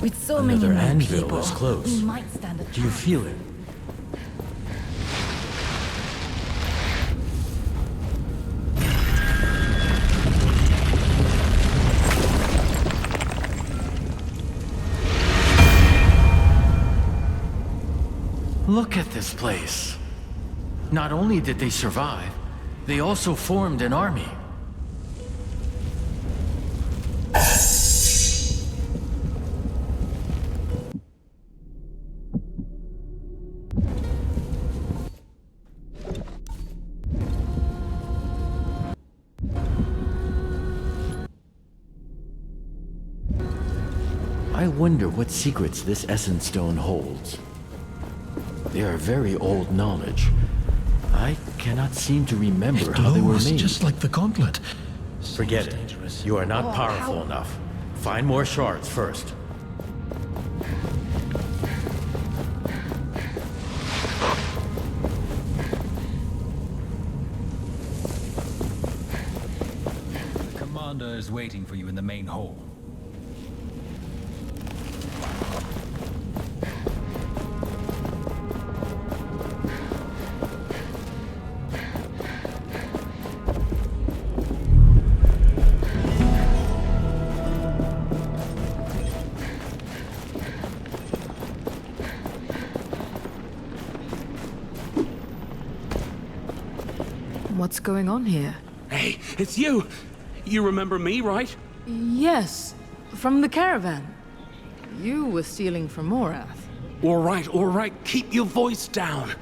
With so many Another more anvil people, is close. we might stand a Do you chance. feel it? Look at this place. Not only did they survive, they also formed an army. I wonder what secrets this Essence Stone holds. They are very old knowledge. I cannot seem to remember how they were made. Just like the Gauntlet. Forget it. You are not powerful enough. Find more shards first. The commander is waiting for you in the main hall. What's going on here? Hey, it's you! You remember me, right? Yes, from the caravan. You were stealing from Morath. All right, keep your voice down.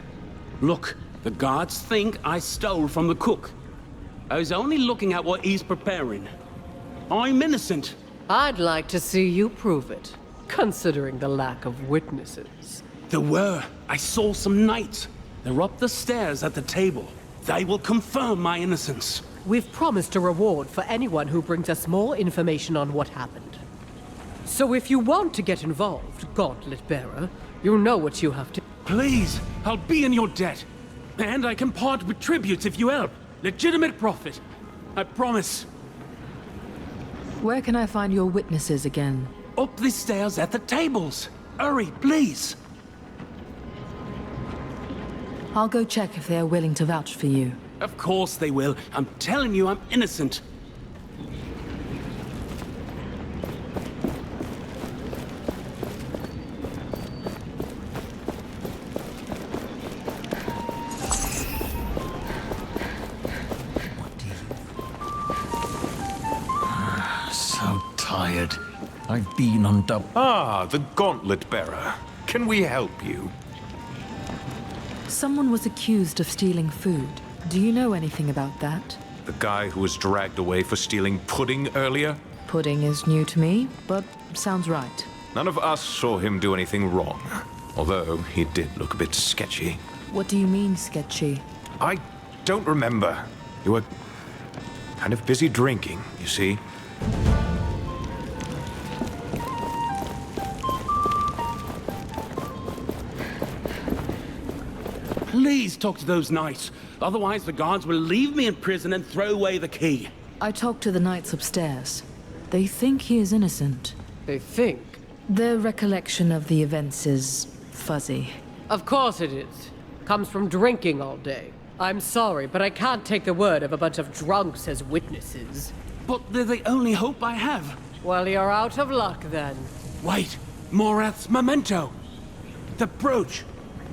Look, the guards think I stole from the cook. I was only looking at what he's preparing. I'm innocent. I'd like to see you prove it, considering the lack of witnesses. There were. I saw some knights. They're up the stairs at the table. They will confirm my innocence. We've promised a reward for anyone who brings us more information on what happened. So if you want to get involved, Gauntlet Bearer, you know what you have to... Please, I'll be in your debt. And I can part with tributes if you help. Legitimate profit. I promise. Where can I find your witnesses again? Up the stairs at the tables. Hurry, please. I'll go check if they are willing to vouch for you. Of course they will. I'm telling you, I'm innocent. So tired. I've been on double. Ah, the Gauntlet Bearer. Can we help you? Someone was accused of stealing food. Do you know anything about that? The guy who was dragged away for stealing pudding earlier? Pudding is new to me, but sounds right. None of us saw him do anything wrong. Although he did look a bit sketchy. What do you mean, sketchy? I don't remember. You were kind of busy drinking, you see. Please talk to those knights. Otherwise the guards will leave me in prison and throw away the key. I talked to the knights upstairs. They think he is innocent. They think. Their recollection of the events is fuzzy. Of course it is. Comes from drinking all day. I'm sorry, but I can't take the word of a bunch of drunks as witnesses. But they're the only hope I have. Well, you're out of luck then. Wait, Morath's memento. The brooch.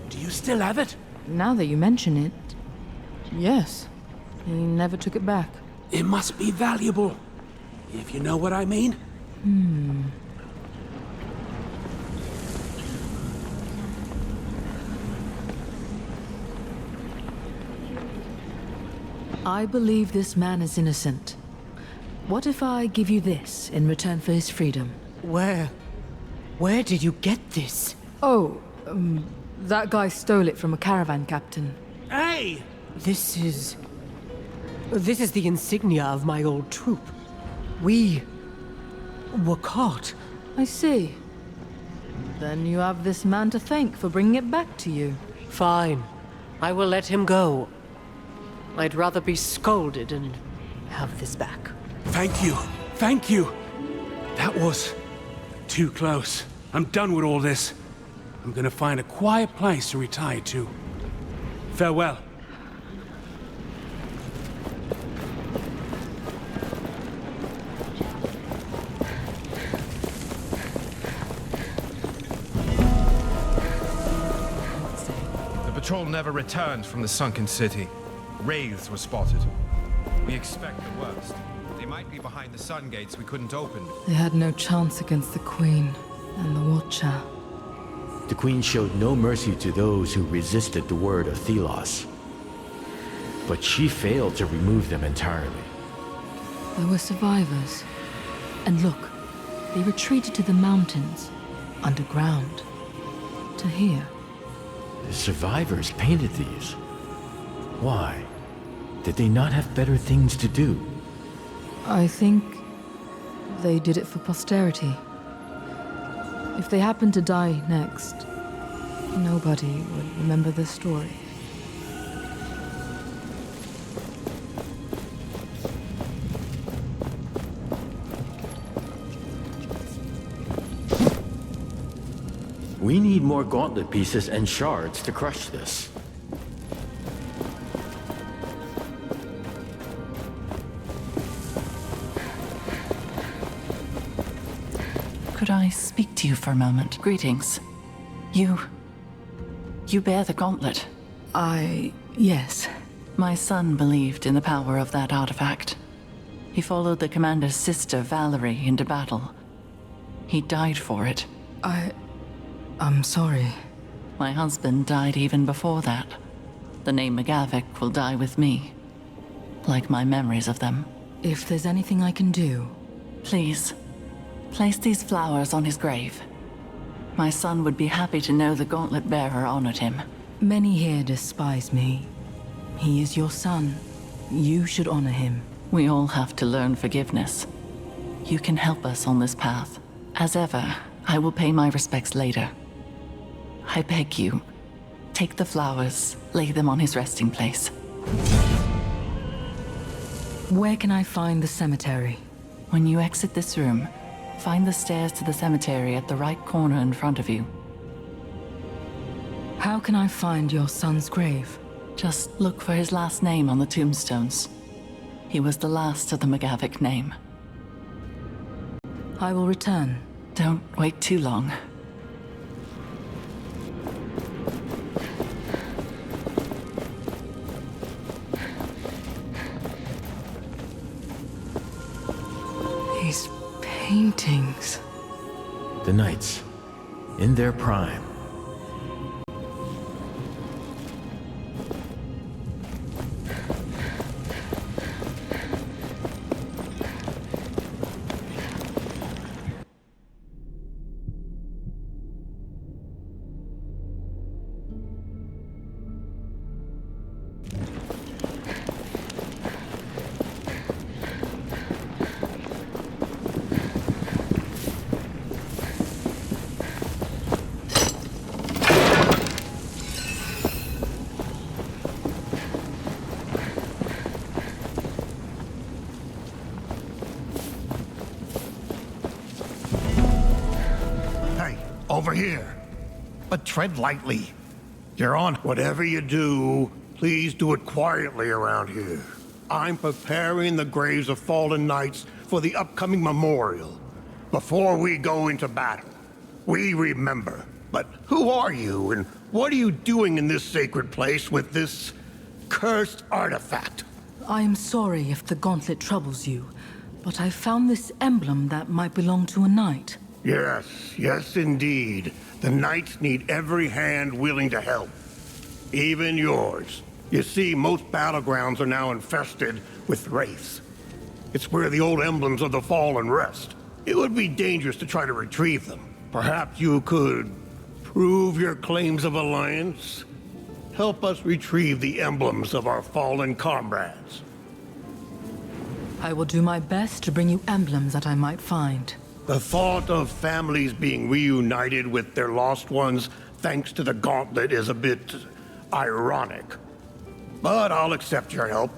Do you still have it? Now that you mention it, yes. He never took it back. It must be valuable. If you know what I mean. I believe this man is innocent. What if I give you this in return for his freedom? Where did you get this? Oh, that guy stole it from a caravan captain. Hey! This is the insignia of my old troop. We were caught. I see. Then you have this man to thank for bringing it back to you. Fine. I will let him go. I'd rather be scolded and have this back. Thank you. Thank you. That was too close. I'm done with all this. I'm gonna find a quiet place to retire to. Farewell. The patrol never returned from the sunken city. Wraiths were spotted. We expect the worst. They might be behind the sun gates we couldn't open. They had no chance against the Queen and the Watcher. The Queen showed no mercy to those who resisted the word of Thelos. But she failed to remove them entirely. There were survivors. And look, they retreated to the mountains, underground, to here. The survivors painted these. Why? Did they not have better things to do? I think they did it for posterity. If they happened to die next, nobody would remember the story. We need more gauntlet pieces and shards to crush this. Could I speak to you for a moment? Greetings. You bear the gauntlet. Yes. My son believed in the power of that artifact. He followed the commander's sister, Valerie, into battle. He died for it. I'm sorry. My husband died even before that. The name McGavick will die with me, like my memories of them. If there's anything I can do... Please, place these flowers on his grave. My son would be happy to know the gauntlet bearer honored him. Many here despise me. He is your son. You should honor him. We all have to learn forgiveness. You can help us on this path. As ever, I will pay my respects later. I beg you, take the flowers, lay them on his resting place. Where can I find the cemetery? When you exit this room, find the stairs to the cemetery at the right corner in front of you. How can I find your son's grave? Just look for his last name on the tombstones. He was the last of the McGavick name. I will return. Don't wait too long. These paintings... The knights, in their prime. Over here. But tread lightly. You're on. Whatever you do, please do it quietly around here. I'm preparing the graves of fallen knights for the upcoming memorial. Before we go into battle, we remember. But who are you, and what are you doing in this sacred place with this cursed artifact? I am sorry if the gauntlet troubles you, but I found this emblem that might belong to a knight. Yes, indeed. The knights need every hand willing to help. Even yours. You see, most battlegrounds are now infested with wraiths. It's where the old emblems of the fallen rest. It would be dangerous to try to retrieve them. Perhaps you could prove your claims of alliance? Help us retrieve the emblems of our fallen comrades. I will do my best to bring you emblems that I might find. The thought of families being reunited with their lost ones thanks to the Gauntlet is a bit ironic. But I'll accept your help.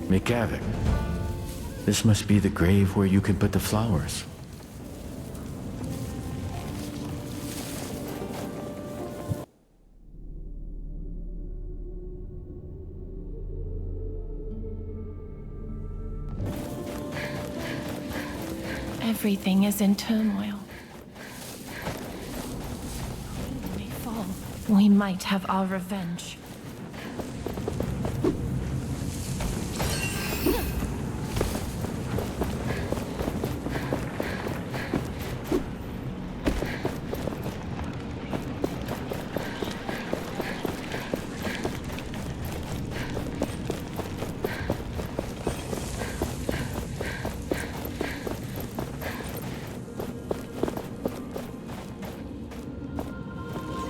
McGavick. This must be the grave where you can put the flowers. Everything is in turmoil. We may fall. We might have our revenge.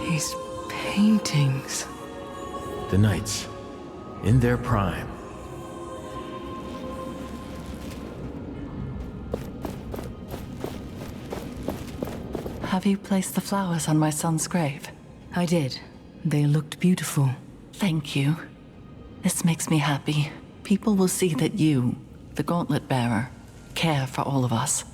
These paintings. The knights, in their prime. Have you placed the flowers on my son's grave? I did. They looked beautiful. Thank you. This makes me happy. People will see that you, the Gauntlet bearer, care for all of us.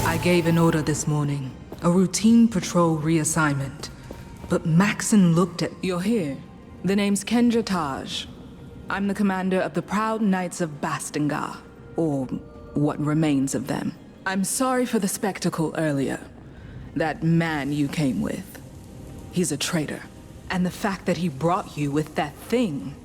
I gave an order this morning, a routine patrol reassignment. But Maxon looked at... You're here. The name's Kendra Taj. I'm the commander of the Proud Knights of Bastingar, or what remains of them. I'm sorry for the spectacle earlier. That man you came with, he's a traitor. And the fact that he brought you with that thing,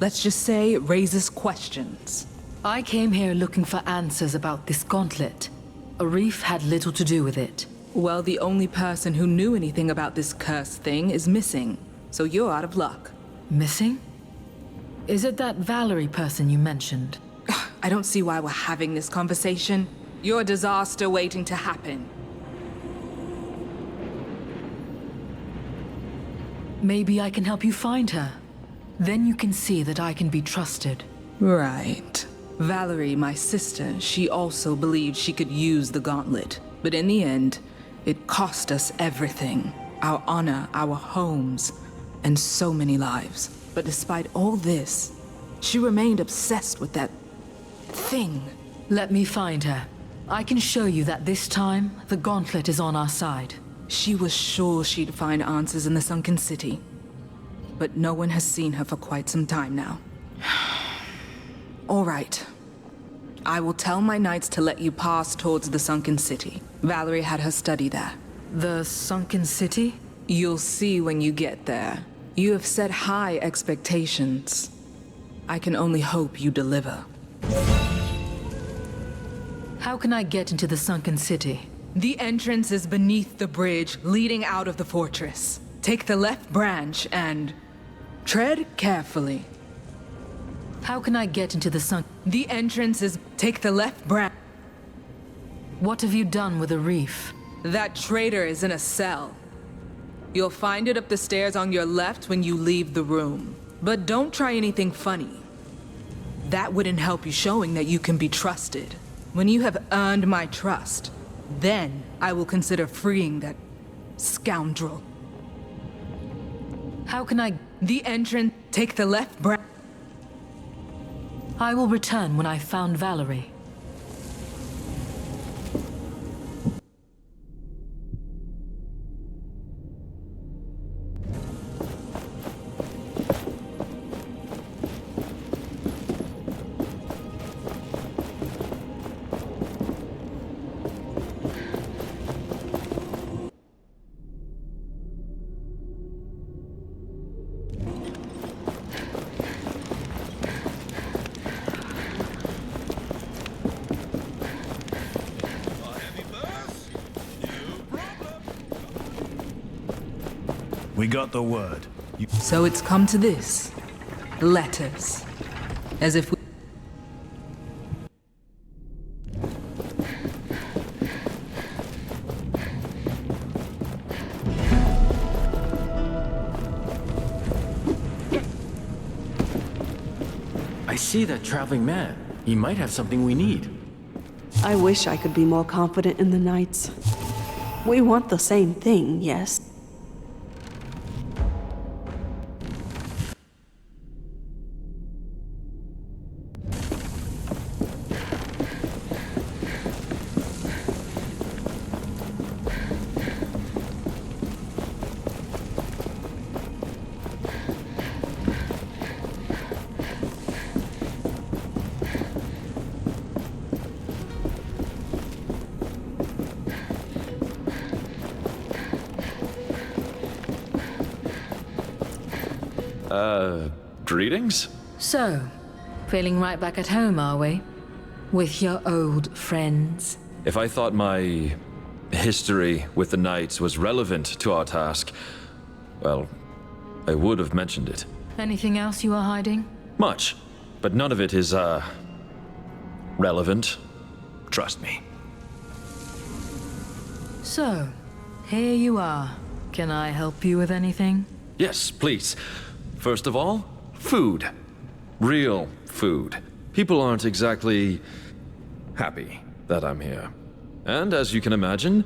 let's just say it raises questions. I came here looking for answers about this gauntlet. Arif had little to do with it. Well, the only person who knew anything about this cursed thing is missing, so you're out of luck. Missing? Is it that Valerie person you mentioned? I don't see why we're having this conversation. You're a disaster waiting to happen. Maybe I can help you find her. Then you can see that I can be trusted. Right. Valerie, my sister, she also believed she could use the gauntlet. But in the end, it cost us everything. Our honor, our homes, and so many lives. But despite all this, she remained obsessed with that thing. Let me find her. I can show you that this time, the gauntlet is on our side. She was sure she'd find answers in the sunken city. But no one has seen her for quite some time now. All right. I will tell my knights to let you pass towards the sunken city. Valerie had her study there. The sunken city? You'll see when you get there. You have set high expectations. I can only hope you deliver. How can I get into the sunken city? The entrance is beneath the bridge leading out of the fortress. Take the left branch and tread carefully. How can I get into the sun? The entrance is... Take the left branch. What have you done with Arif? That traitor is in a cell. You'll find it up the stairs on your left when you leave the room. But don't try anything funny. That wouldn't help you showing that you can be trusted. When you have earned my trust, then I will consider freeing that scoundrel. How can I... The entrance... Take the left branch. I will return when I've found Valerie. We got the word. So it's come to this. Letters. As if we... I see that traveling man. He might have something we need. I wish I could be more confident in the Knights. We want the same thing, yes. Greetings? So, feeling right back at home, are we? With your old friends? If I thought my history with the Knights was relevant to our task, well, I would have mentioned it. Anything else you are hiding? Much, but none of it is, relevant. Trust me. So, here you are. Can I help you with anything? Yes, please. First of all, food. Real food. People aren't exactly happy that I'm here. And as you can imagine,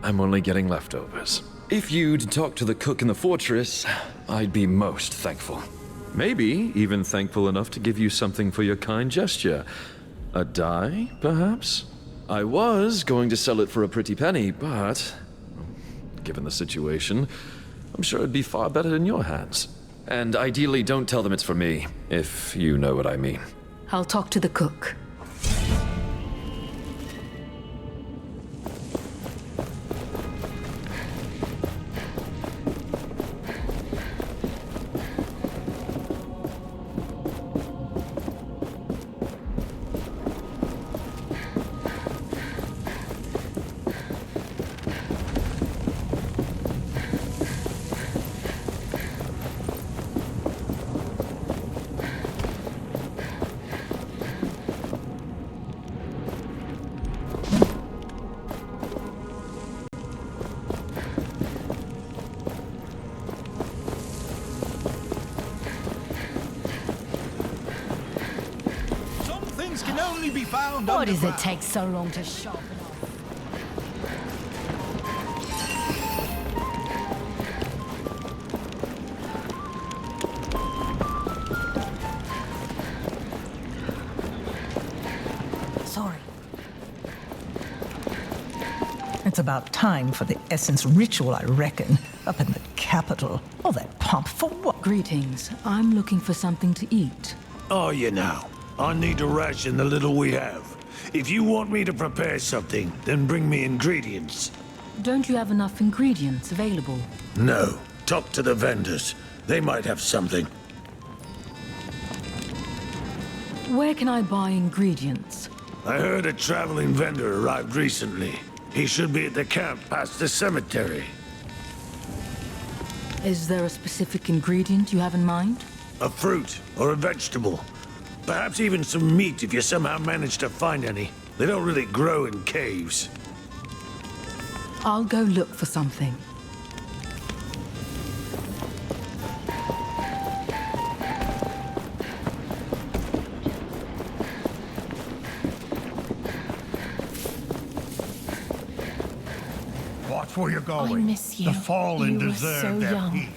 I'm only getting leftovers. If you'd talk to the cook in the fortress, I'd be most thankful. Maybe even thankful enough to give you something for your kind gesture. A die, perhaps? I was going to sell it for a pretty penny, but given the situation, I'm sure it'd be far better in your hands. And ideally, don't tell them it's for me, if you know what I mean. I'll talk to the cook. Why does it take so long to sharpen off? Sorry. It's about time for the Essence ritual, I reckon, up in the capital. All that pomp for what? Greetings. I'm looking for something to eat. Are you now? I need to ration the little we have. If you want me to prepare something, then bring me ingredients. Don't you have enough ingredients available? No. Talk to the vendors. They might have something. Where can I buy ingredients? I heard a traveling vendor arrived recently. He should be at the camp past the cemetery. Is there a specific ingredient you have in mind? A fruit or a vegetable. Perhaps even some meat if you somehow manage to find any. They don't really grow in caves. I'll go look for something. Watch where you're going. I miss you. The fallen You were deserve so their young. peace.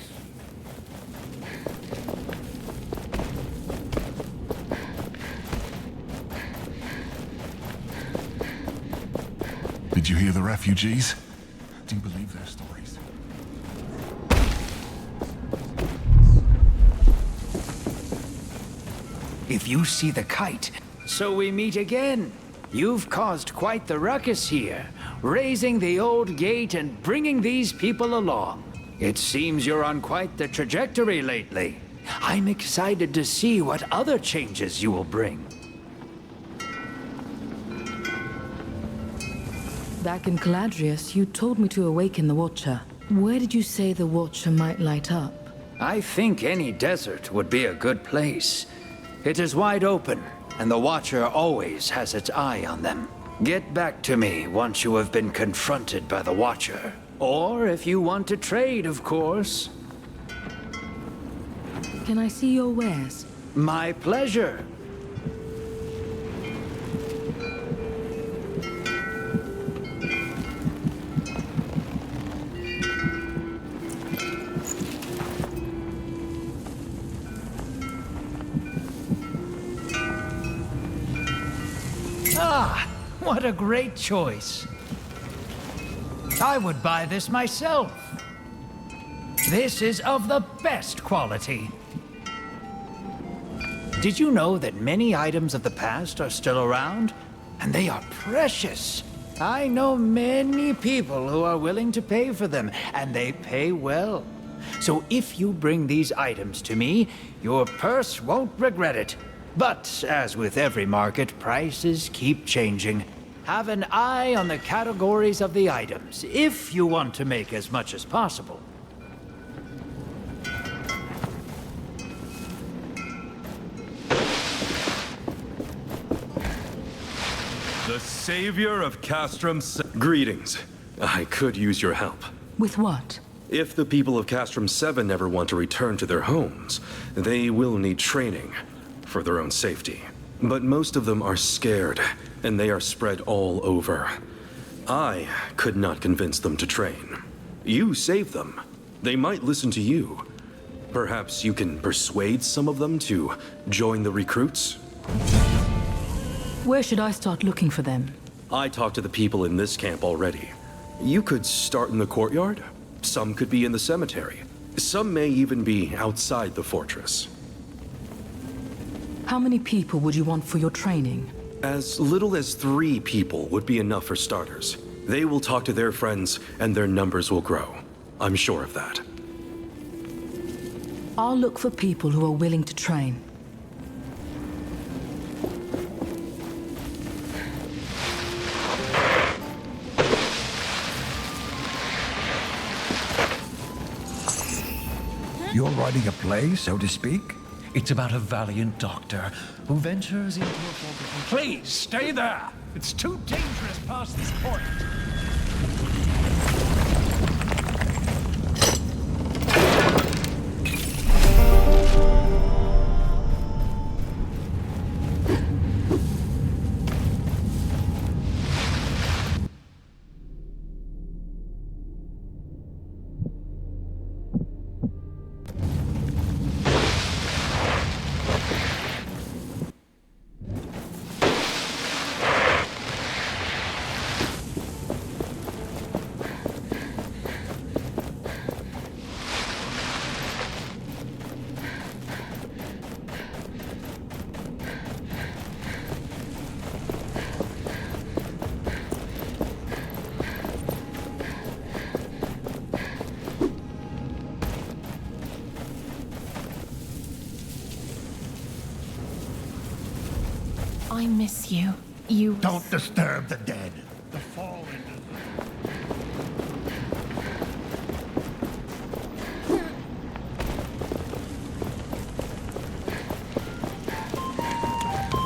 Did you hear the refugees? Do you believe their stories? If you see the kite... So we meet again. You've caused quite the ruckus here, raising the old gate and bringing these people along. It seems you're on quite the trajectory lately. I'm excited to see what other changes you will bring. Back in Caladrius, you told me to awaken the Watcher. Where did you say the Watcher might light up? I think any desert would be a good place. It is wide open, and the Watcher always has its eye on them. Get back to me once you have been confronted by the Watcher. Or if you want to trade, of course. Can I see your wares? My pleasure. Ah, what a great choice. I would buy this myself. This is of the best quality. Did you know that many items of the past are still around? And they are precious. I know many people who are willing to pay for them, and they pay well. So if you bring these items to me, your purse won't regret it. But as with every market, prices keep changing. Have an eye on the categories of the items, if you want to make as much as possible. The savior of Castrum. Greetings. I could use your help. With what? If the people of Castrum 7 ever want to return to their homes, they will need training for their own safety. But most of them are scared, and they are spread all over. I could not convince them to train. You saved them. They might listen to you. Perhaps you can persuade some of them to join the recruits? Where should I start looking for them? I talked to the people in this camp already. You could start in the courtyard. Some could be in the cemetery. Some may even be outside the fortress. How many people would you want for your training? As little as 3 people would be enough for starters. They will talk to their friends, and their numbers will grow. I'm sure of that. I'll look for people who are willing to train. You're writing a play, so to speak? It's about a valiant doctor who ventures into a forbidden... Please, stay there! It's too dangerous past this point. I miss you. You... Don't disturb the dead. The fallen...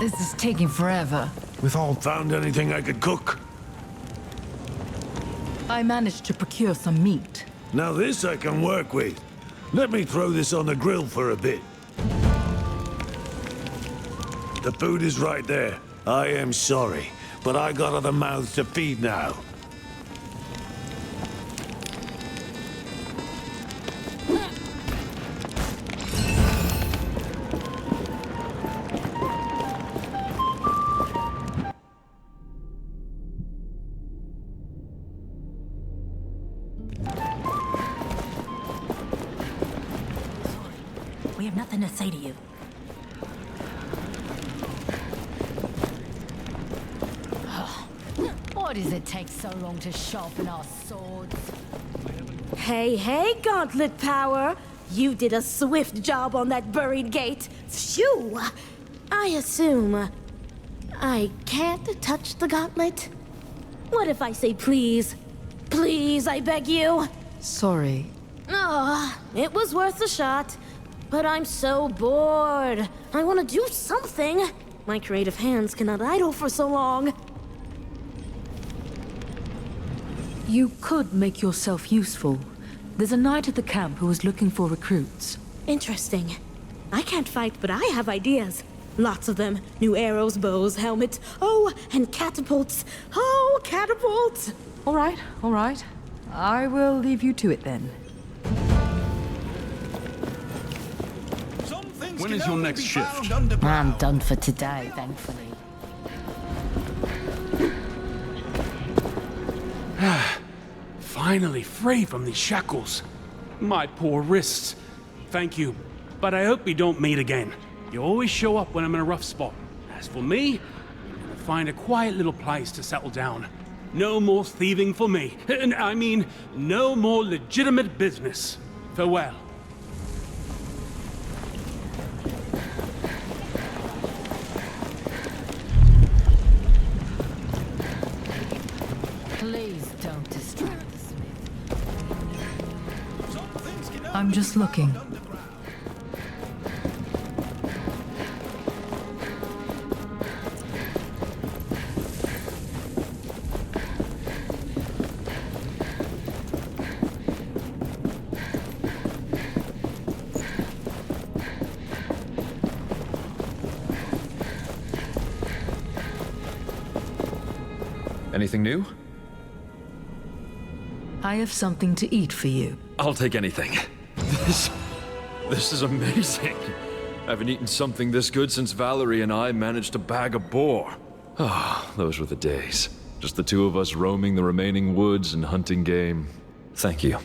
This is taking forever. Found anything I could cook? I managed to procure some meat. Now this I can work with. Let me throw this on the grill for a bit. The food is right there. I am sorry, but I got other mouths to feed now. We have nothing to say to you. Why does it take so long to sharpen our swords? Hey, hey, Gauntlet Power! You did a swift job on that buried gate. Phew! I assume I can't touch the gauntlet? What if I say please? Please, I beg you? Sorry. Ah, it was worth a shot. But I'm so bored. I want to do something. My creative hands cannot idle for so long. You could make yourself useful. There's a knight at the camp who is looking for recruits. Interesting. I can't fight, but I have ideas. Lots of them. New arrows, bows, helmets. Oh, and catapults. Oh, catapults! All right. I will leave you to it then. When is your next shift? I'm done for today, thankfully. Finally free from these shackles. My poor wrists. Thank you, but I hope we don't meet again. You always show up when I'm in a rough spot. As for me, I'm gonna find a quiet little place to settle down. No more thieving for me. I mean, no more legitimate business. Farewell. Please don't distract the smith. I'm just looking. Anything new? I have something to eat for you. I'll take anything. This is amazing. I haven't eaten something this good since Valerie and I managed to bag a boar. Ah, those were the days. Just the two of us roaming the remaining woods and hunting game. Thank you.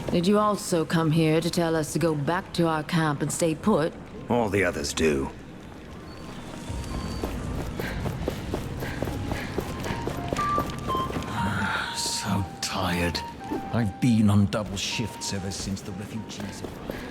Did you also come here to tell us to go back to our camp and stay put? All the others do. So tired. I've been on double shifts ever since the refugees arrived.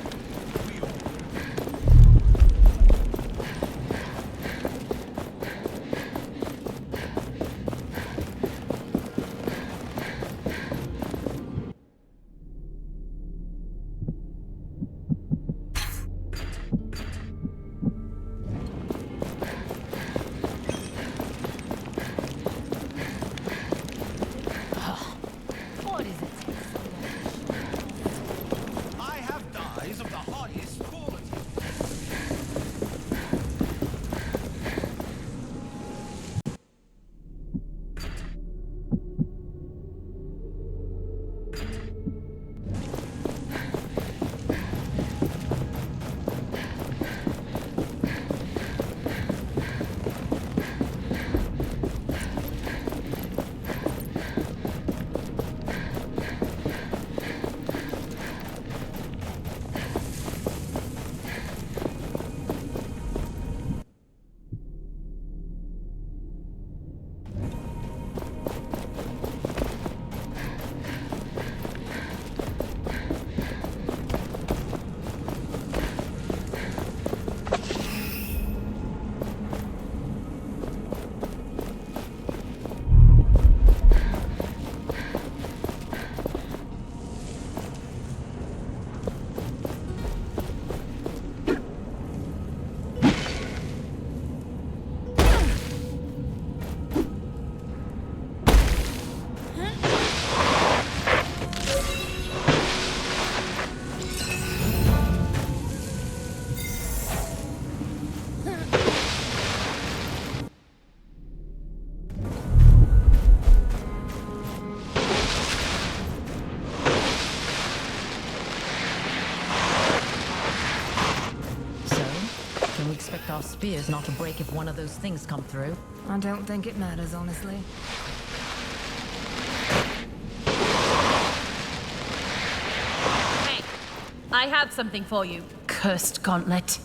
our spears not to break if one of those things come through. I don't think it matters, honestly. Hey, I have something for you. Cursed Gauntlet.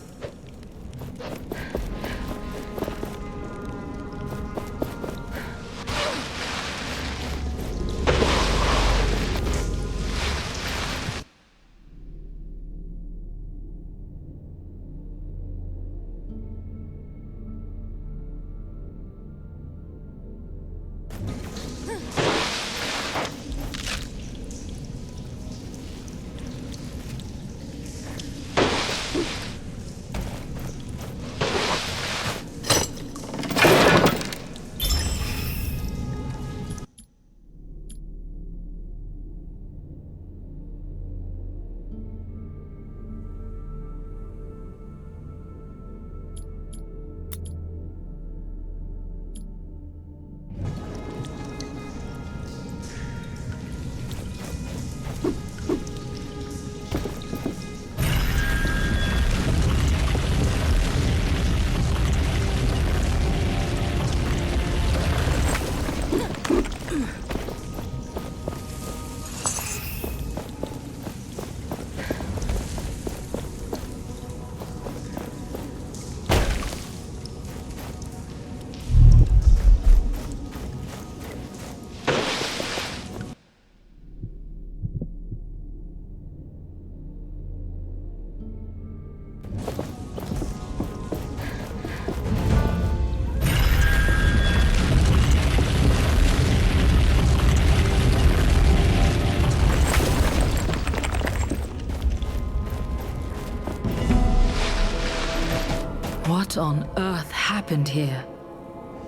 What on earth happened here?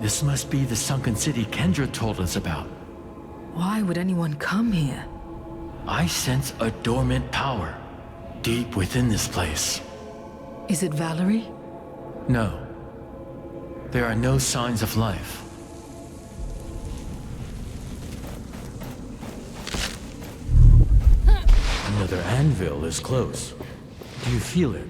This must be the sunken city Kendra told us about. Why would anyone come here? I sense a dormant power deep within this place. Is it Valerie? No. There are no signs of life. Another anvil is close. Do you feel it?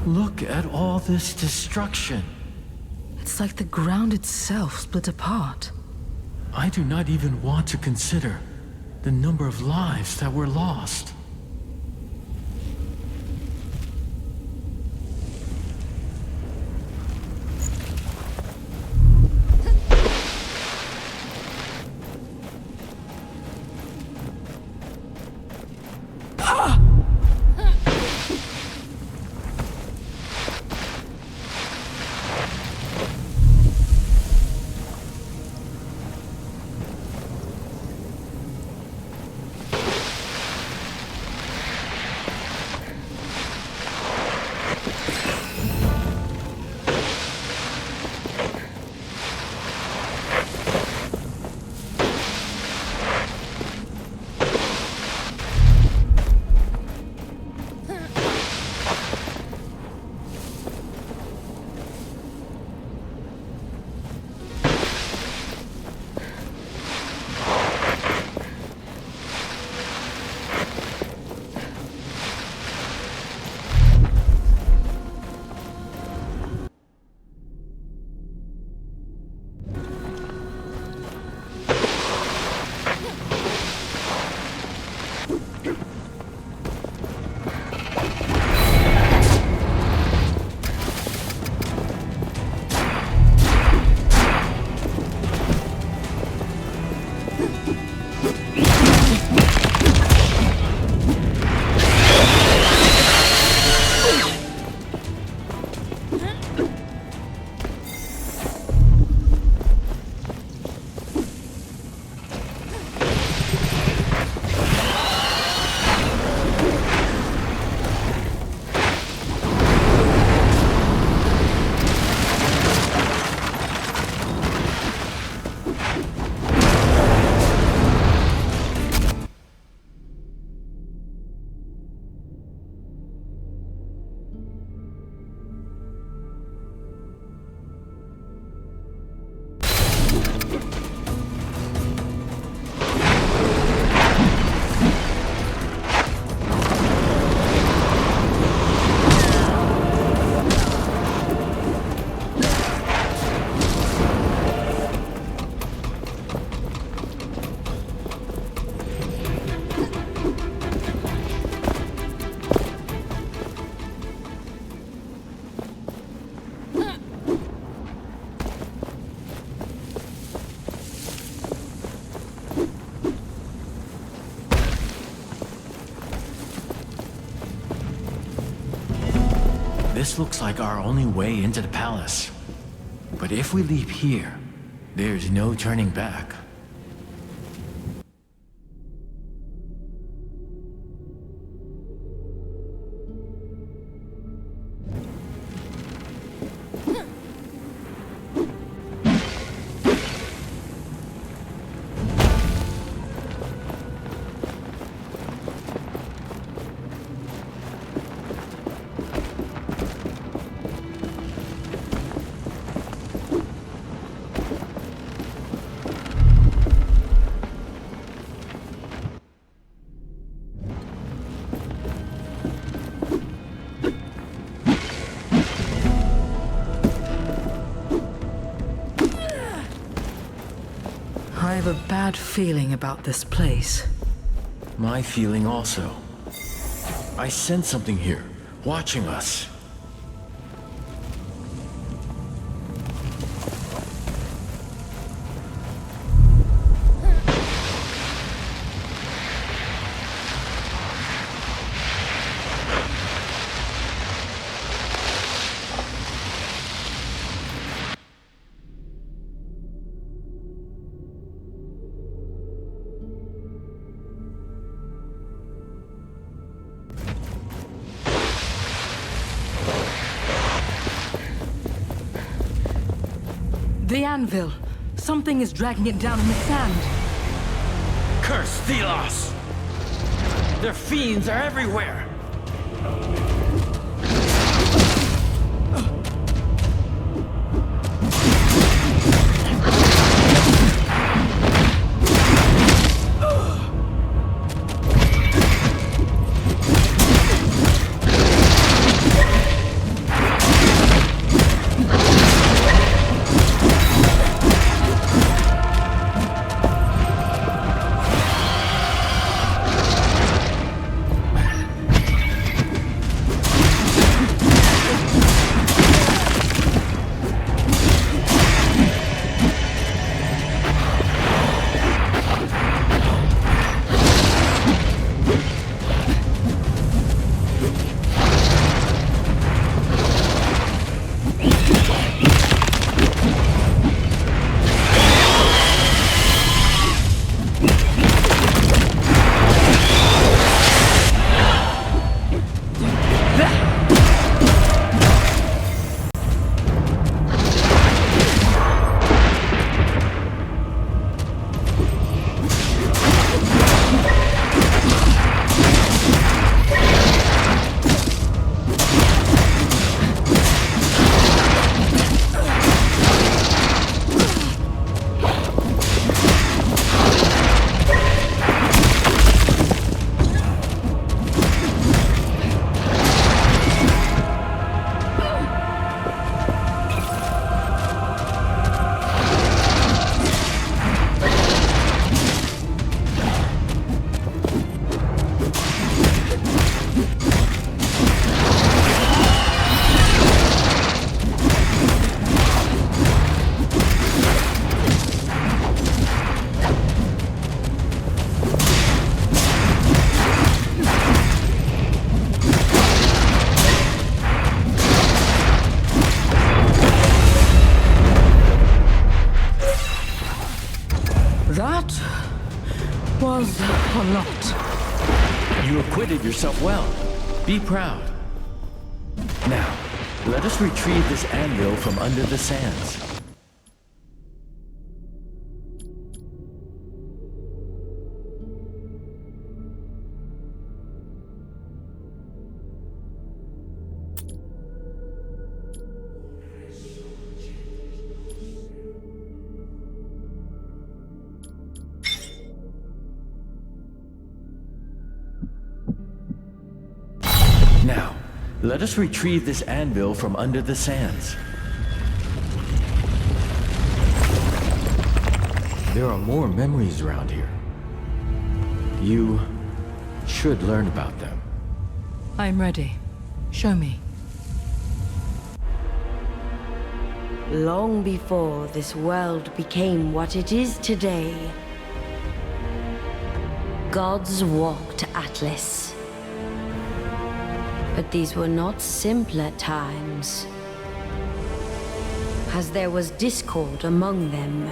Look at all this destruction. It's like the ground itself split apart. I do not even want to consider the number of lives that were lost. This looks like our only way into the palace. But if we leave here, there's no turning back. I have a bad feeling about this place. My feeling also. I sense something here, watching us. The anvil. Something is dragging it down in the sand. Curse Thelos! Their fiends are everywhere! Was a lot. You acquitted yourself well. Be proud. Now, let us retrieve this anvil from under the sands. Now, let us retrieve this anvil from under the sands. There are more memories around here. You should learn about them. I'm ready. Show me. Long before this world became what it is today, gods walked Atlas. A But these were not simpler times, as there was discord among them.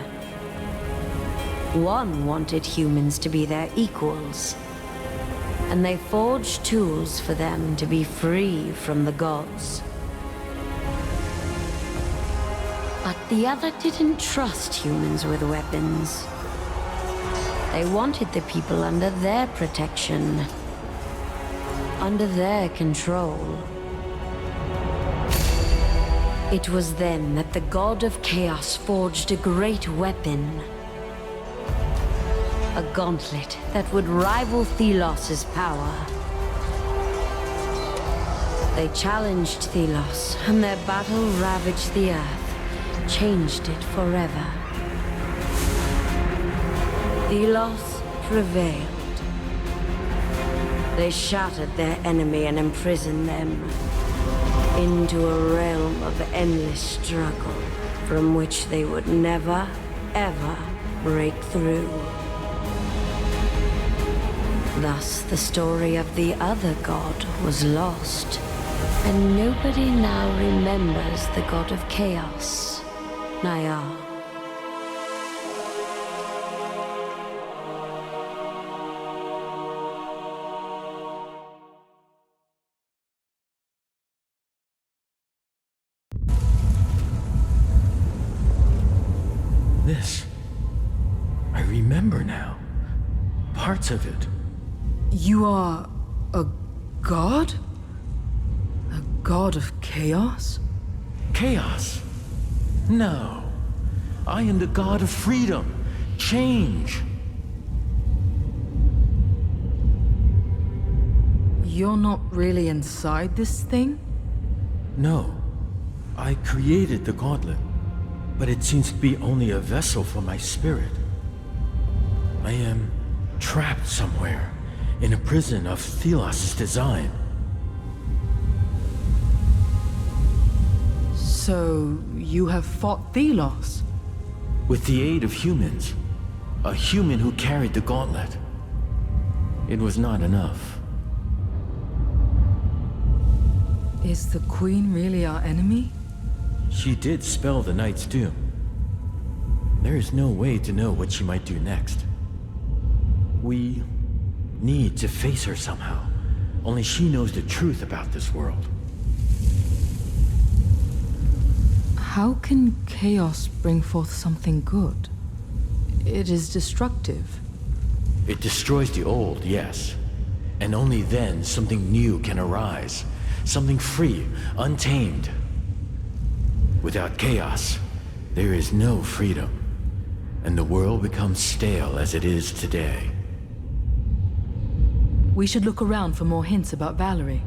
One wanted humans to be their equals, and they forged tools for them to be free from the gods. But the other didn't trust humans with weapons. They wanted the people under their protection, under their control. It was then that the god of chaos forged a great weapon. A gauntlet that would rival Thelos' power. They challenged Thelos, and their battle ravaged the earth, changed it forever. Thelos prevailed. They shattered their enemy and imprisoned them into a realm of endless struggle from which they would never, ever break through. Thus, the story of the other god was lost, and nobody now remembers the god of chaos, Nayar. This. I remember now. Parts of it. You are a god? A god of chaos? Chaos? No. I am the god of freedom, change. You're not really inside this thing? No. I created the Gauntlet, but it seems to be only a vessel for my spirit. I am trapped somewhere, in a prison of Thelos' design. So, you have fought Thelos? With the aid of humans. A human who carried the Gauntlet. It was not enough. Is the Queen really our enemy? She did spell the Knight's doom. There is no way to know what she might do next. We need to face her somehow. Only she knows the truth about this world. How can chaos bring forth something good? It is destructive. It destroys the old, yes. And only then something new can arise. Something free, untamed. Without chaos, there is no freedom. And the world becomes stale as it is today. We should look around for more hints about Valerie.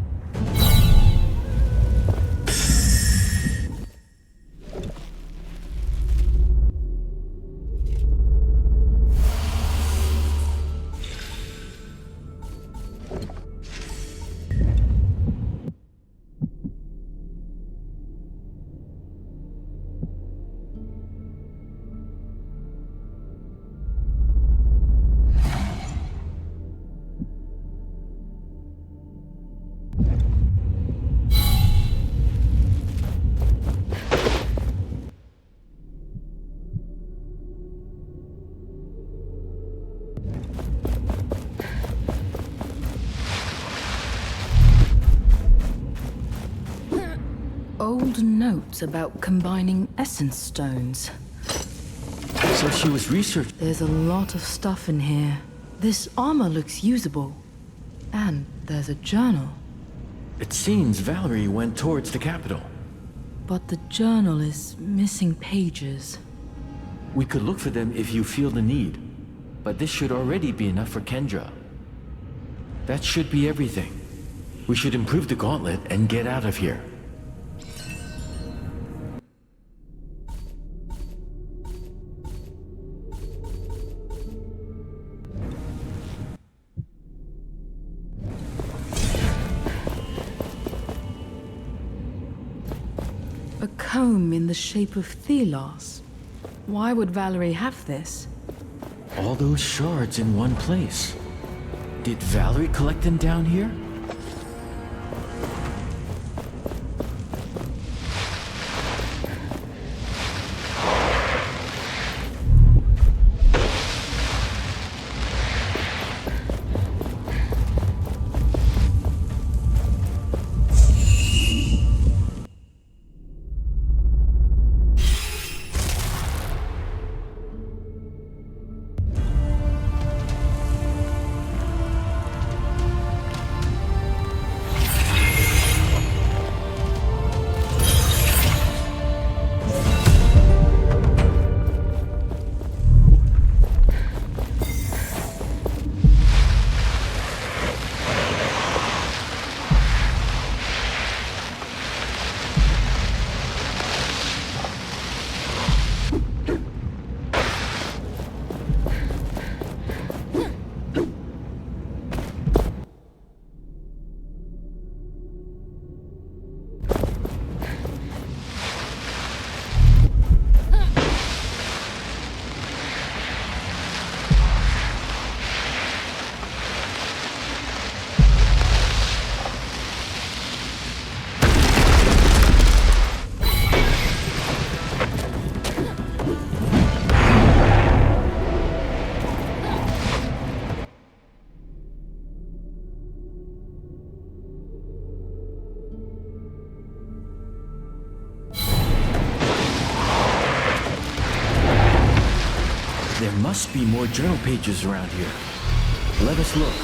Old notes about combining essence stones. So she was researching. There's a lot of stuff in here. This armor looks usable. And there's a journal. It seems Valerie went towards the capital. But the journal is missing pages. We could look for them if you feel the need. But this should already be enough for Kendra. That should be everything. We should improve the Gauntlet and get out of here. A comb in the shape of Thelos. Why would Valerie have this? All those shards in one place. Did Valerie collect them down here? There must be more journal pages around here. Let us look.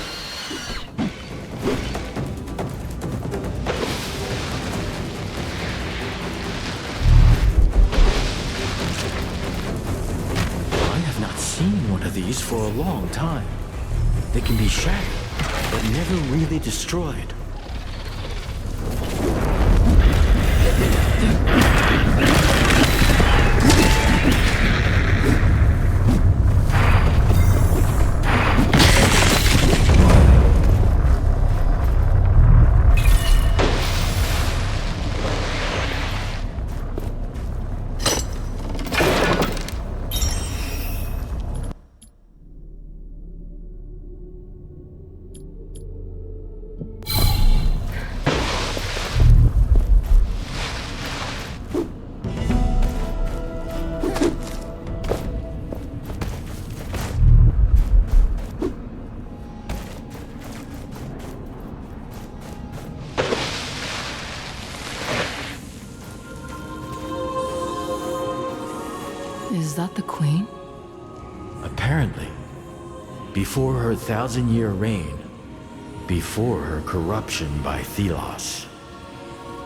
I have not seen one of these for a long time. They can be shattered, but never really destroyed. Is that the Queen? Apparently. Before her 1,000-year reign. Before her corruption by Thelos.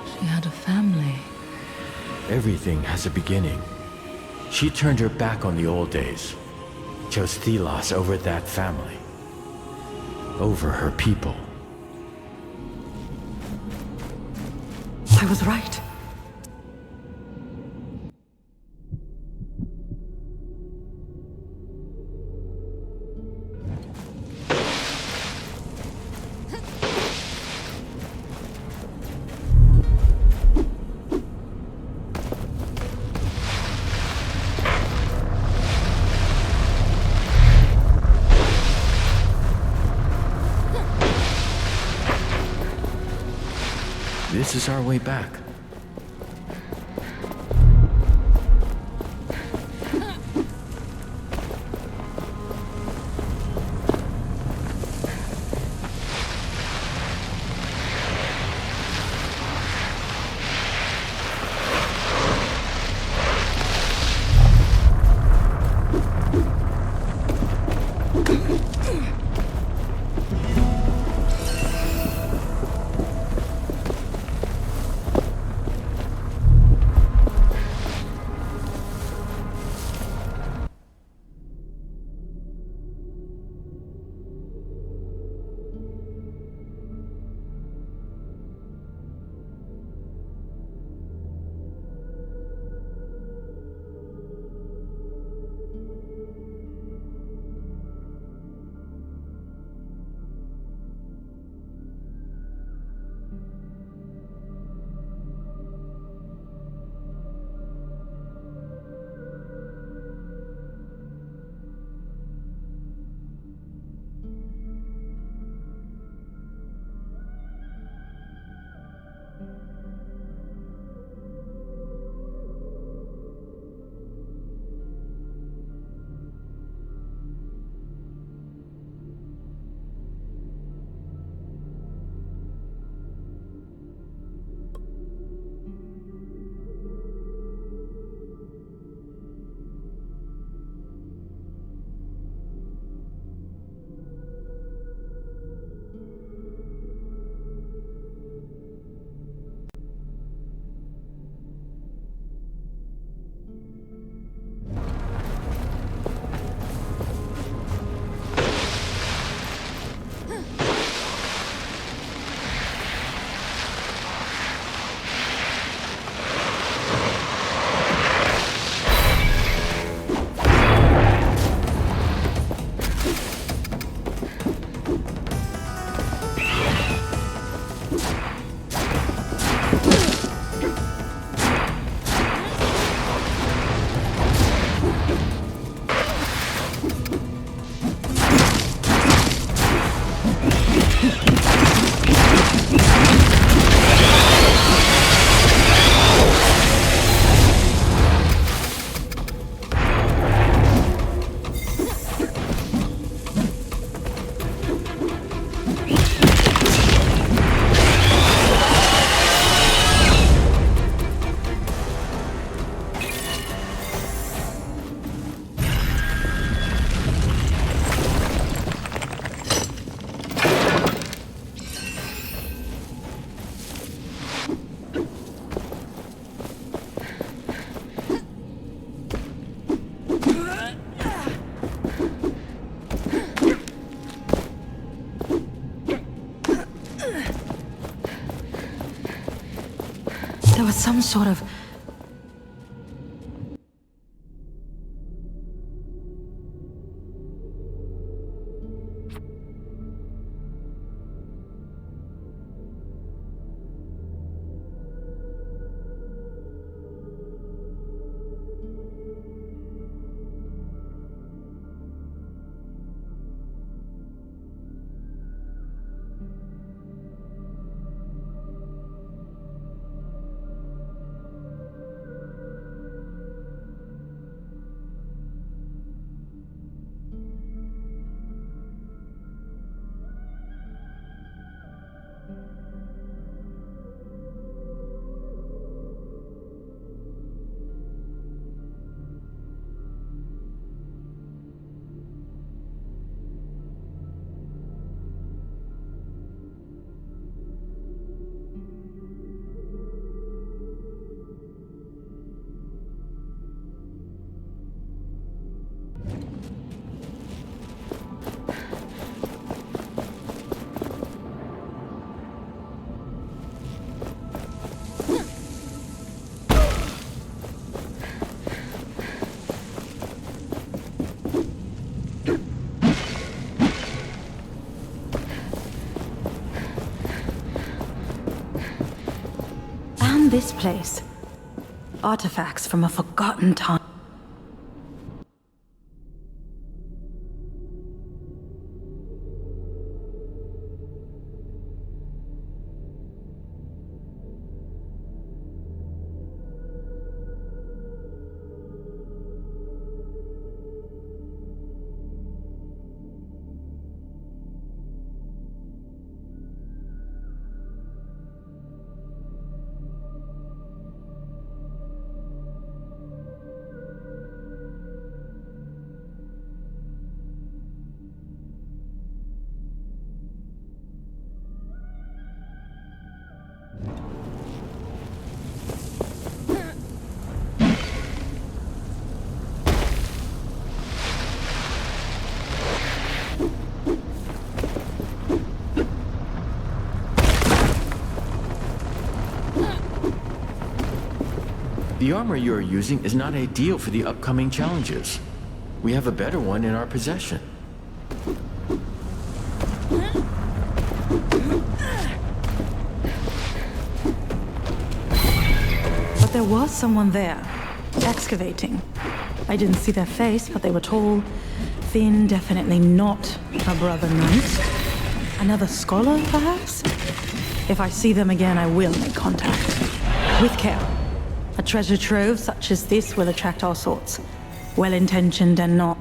She had a family. Everything has a beginning. She turned her back on the old days. Chose Thelos over that family. Over her people. I was right. This is our way back. There was some sort of... This place. Artifacts from a forgotten time. The armor you are using is not ideal for the upcoming challenges. We have a better one in our possession. But there was someone there, excavating. I didn't see their face, but they were tall, thin, definitely not a brother knight. Another scholar, perhaps? If I see them again, I will make contact. With care. A treasure trove such as this will attract all sorts. Well-intentioned and not.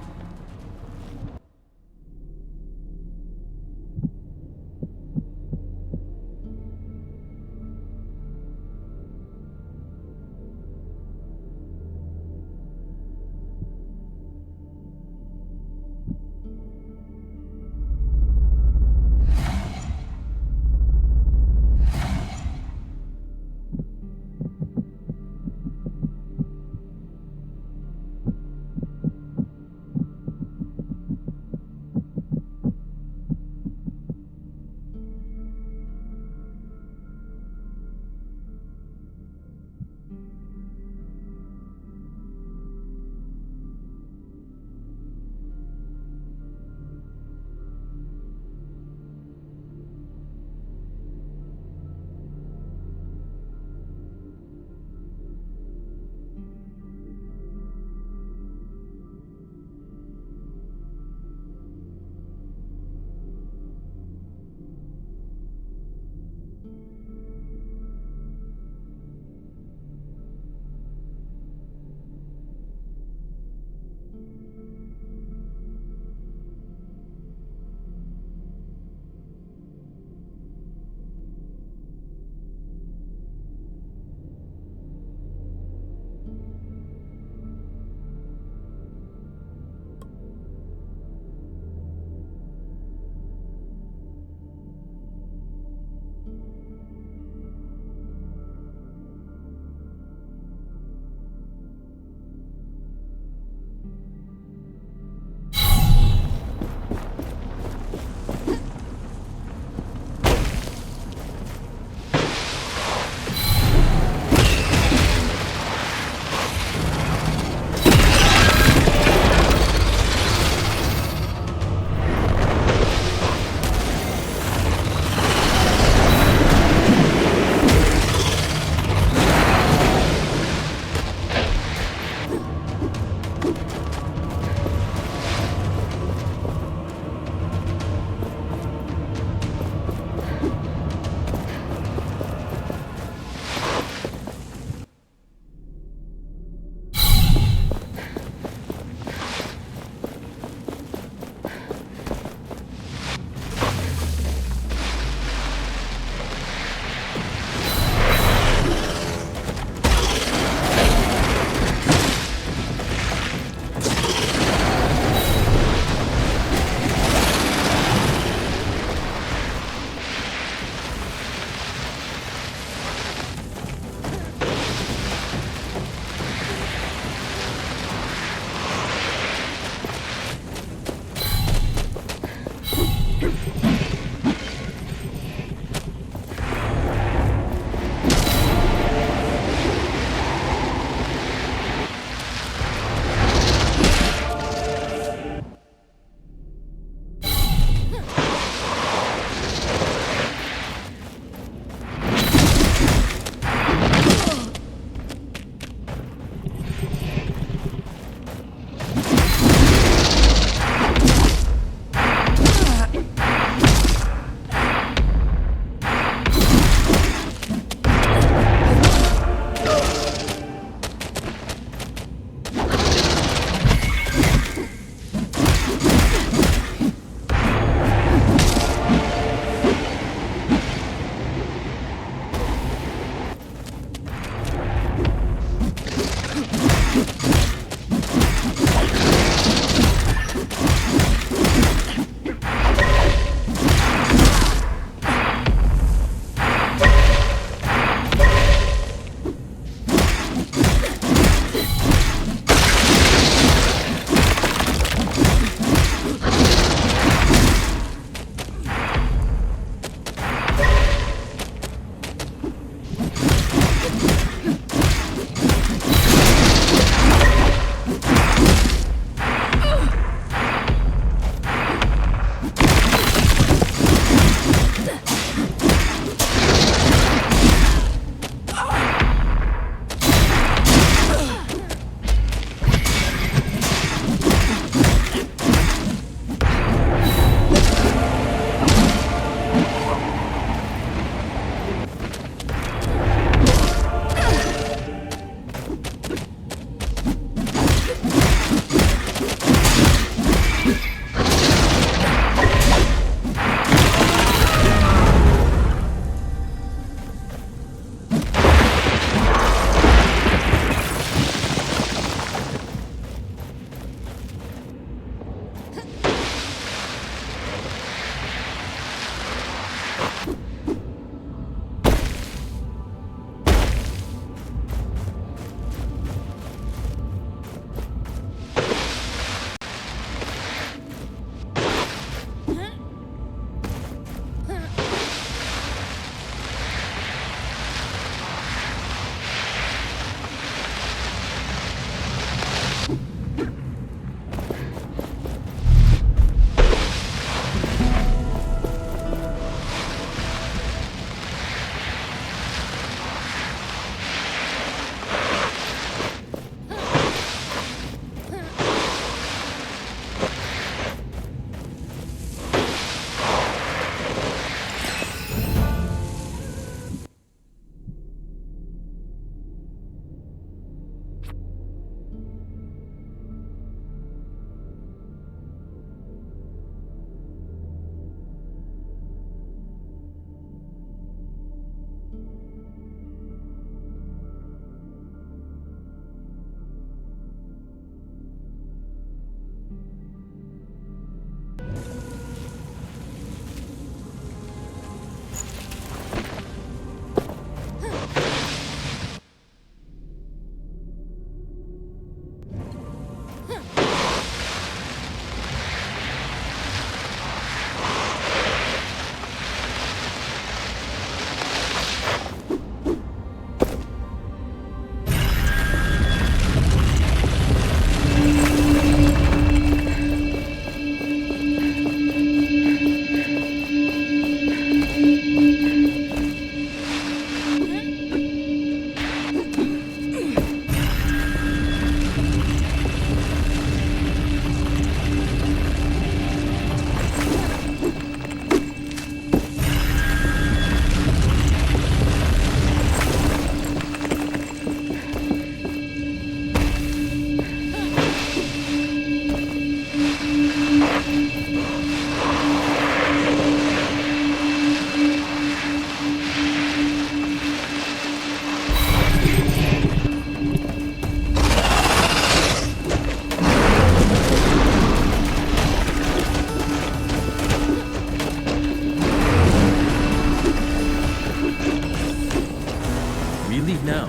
we leave now,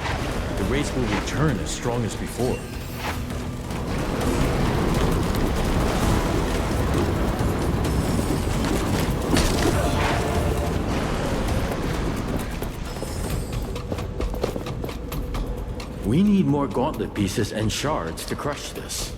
the race will return as strong as before. We need more Gauntlet pieces and shards to crush this.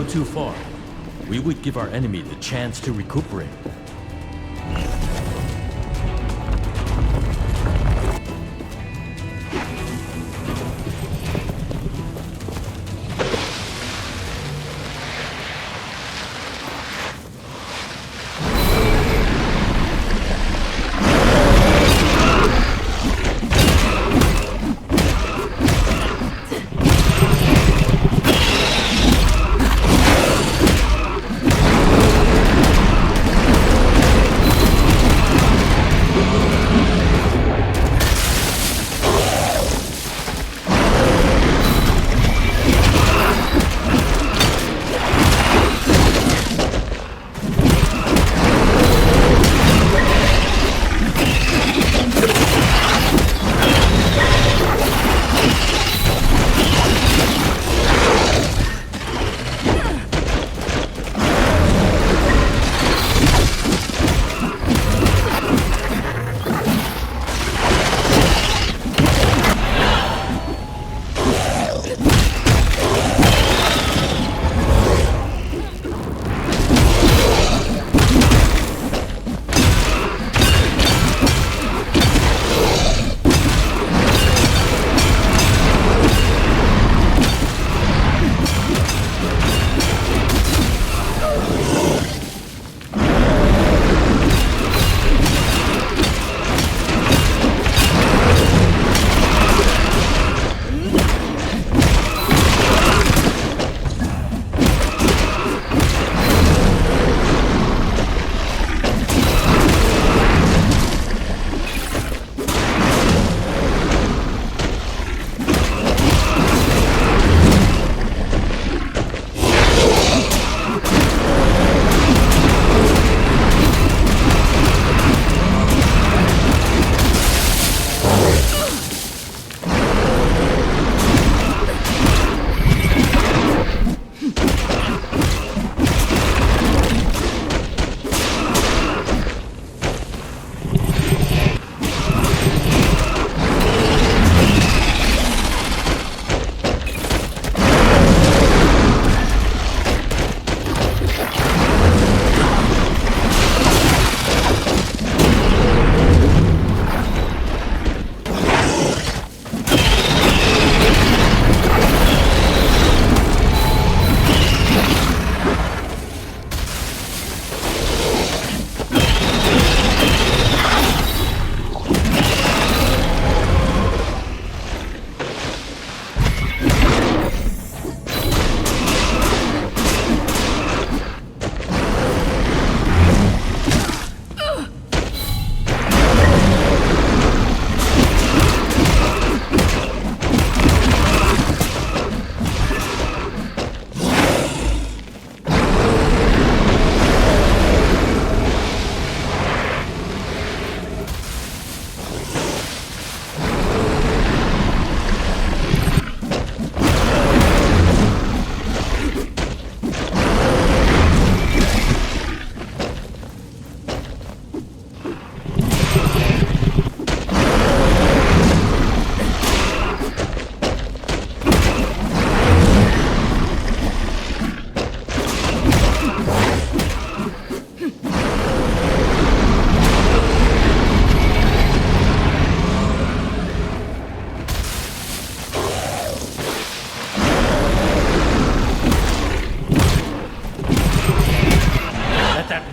Too far, we would give our enemy the chance to recuperate.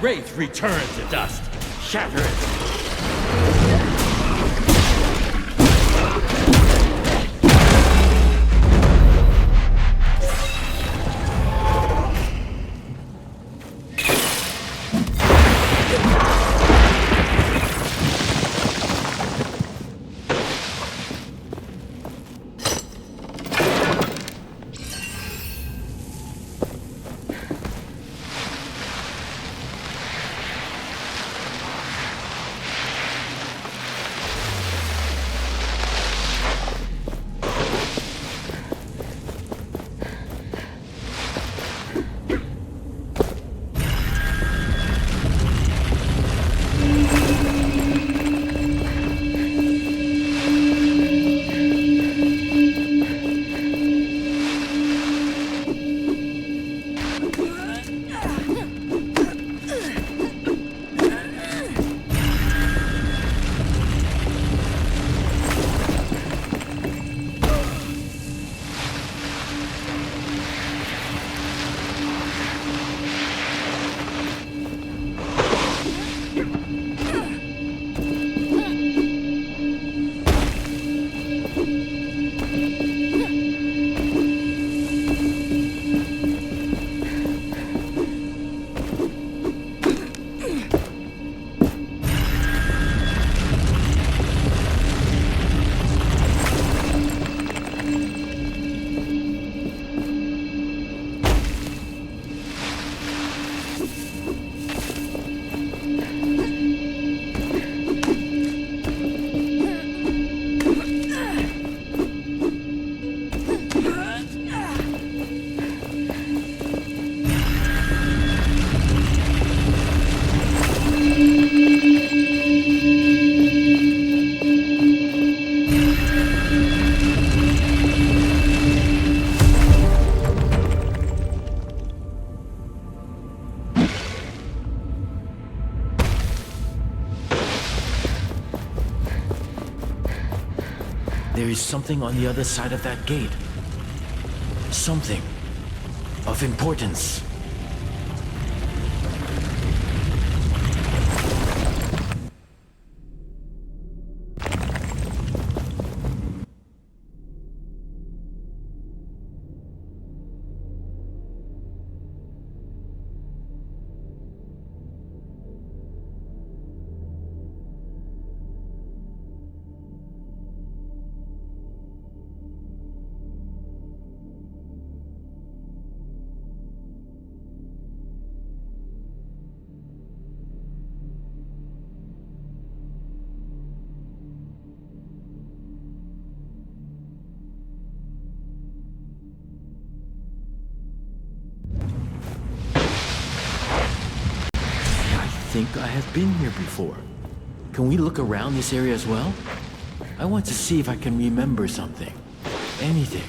wraith return to dust. Shatter it. There is something on the other side of that gate. Something of importance. I think I have been here before. Can we look around this area as well? I want to see if I can remember something. Anything.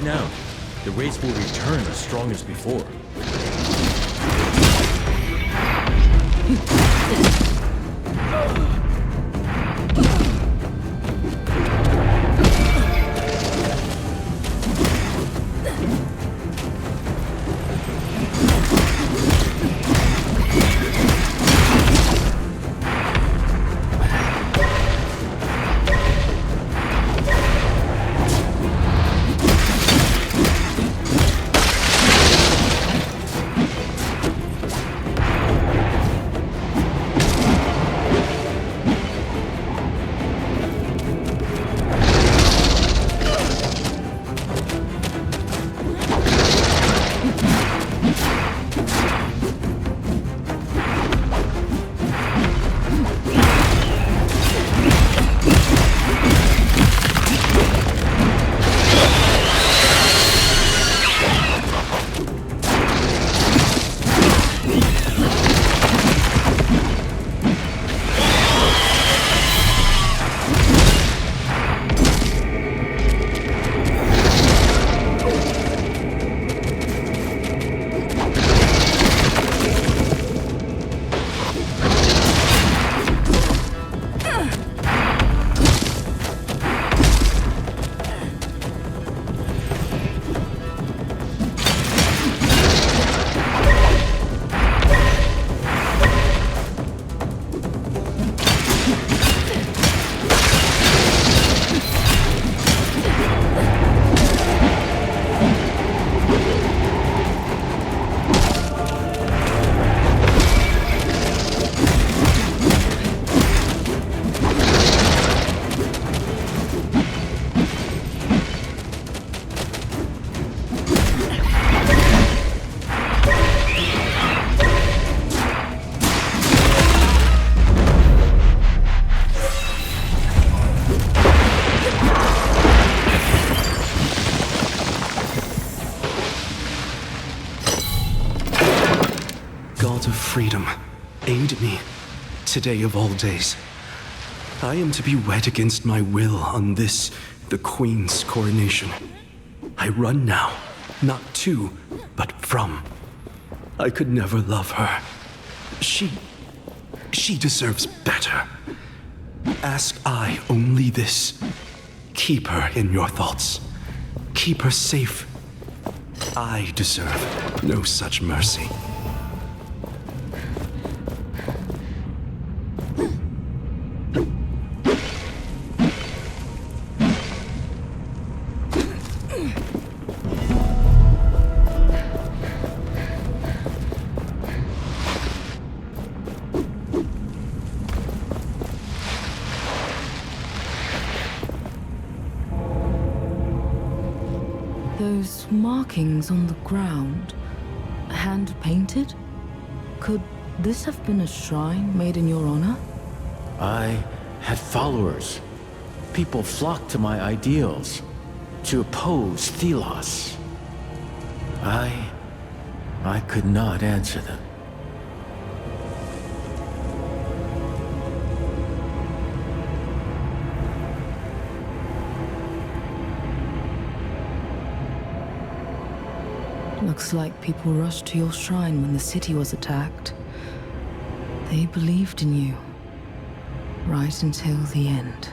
thin out, the rays will return as strong as before. God of freedom, aid me, today of all days. I am to be wed against my will on this, the Queen's coronation. I run now, not to, but from. I could never love her. She deserves better. Ask I only this. Keep her in your thoughts. Keep her safe. I deserve no such mercy. Those markings on the ground, hand-painted? Could this have been a shrine made in your honor? I had followers. People flocked to my ideals, to oppose Thelos. I could not answer them. Looks like people rushed to your shrine when the city was attacked. They believed in you. Right until the end.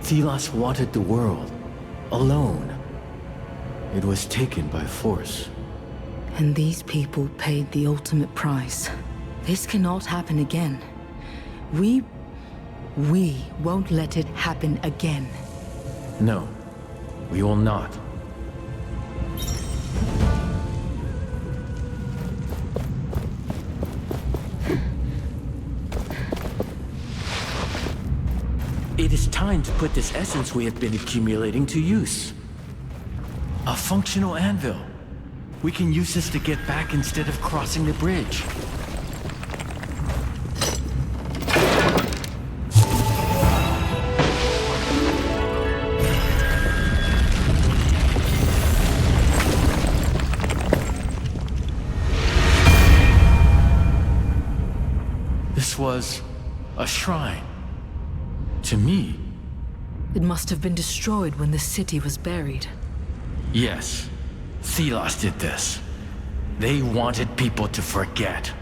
Thelos wanted the world, alone. It was taken by force. And these people paid the ultimate price. This cannot happen again. We won't let it happen again. No, we will not. It is time to put this essence we have been accumulating to use. A functional anvil. We can use this to get back instead of crossing the bridge. This was a shrine. To me. It must have been destroyed when the city was buried. Yes, Thelos did this. They wanted people to forget.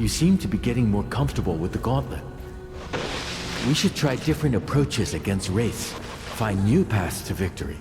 You seem to be getting more comfortable with the Gauntlet. We should try different approaches against wraiths, find new paths to victory.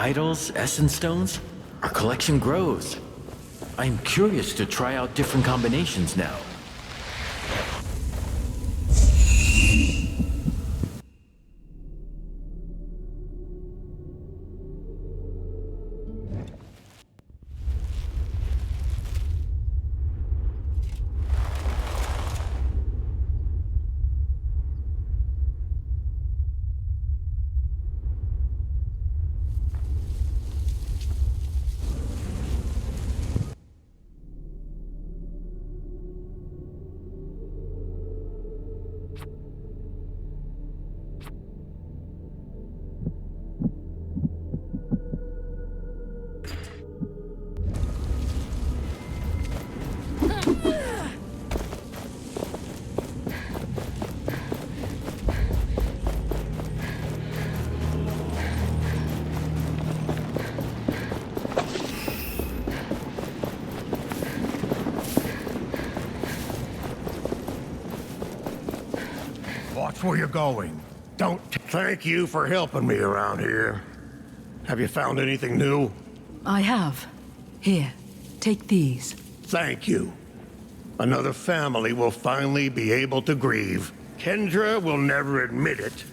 idols, essence stones, our collection grows. I'm curious to try out different combinations now. Watch where you're going. Don't. Thank you for helping me around here. Have you found anything new? I have. Here, take these. Thank you. Another family will finally be able to grieve. Kendra will never admit it,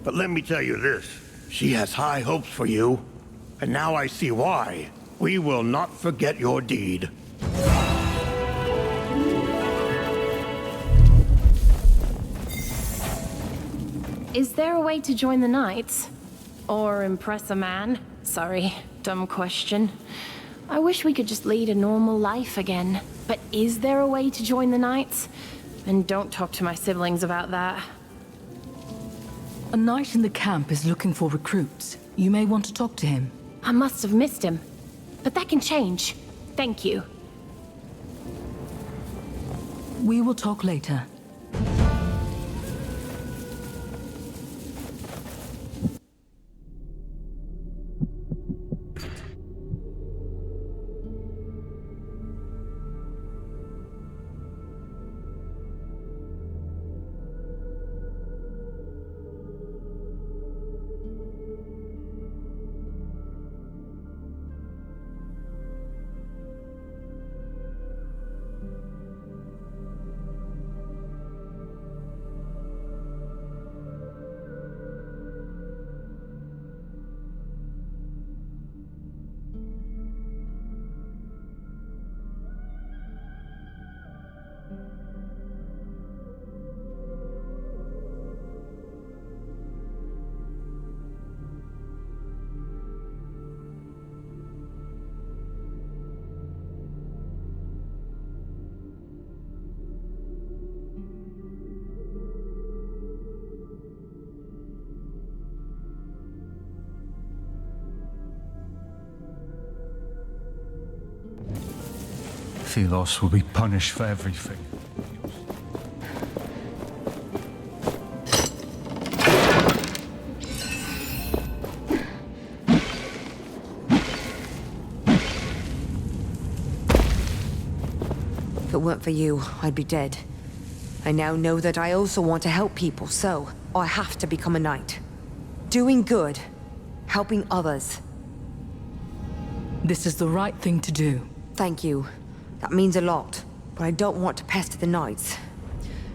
but let me tell you this. She has high hopes for you, and now I see why. We will not forget your deed. Is there a way to join the Knights? Or impress a man? Sorry, dumb question. I wish we could just lead a normal life again. But is there a way to join the Knights? And don't talk to my siblings about that. A knight in the camp is looking for recruits. You may want to talk to him. I must have missed him. But that can change. Thank you. We will talk later. Thelos will be punished for everything. If it weren't for you, I'd be dead. I now know that I also want to help people, so I have to become a knight. Doing good. Helping others. This is the right thing to do. Thank you. That means a lot, but I don't want to pester the knights.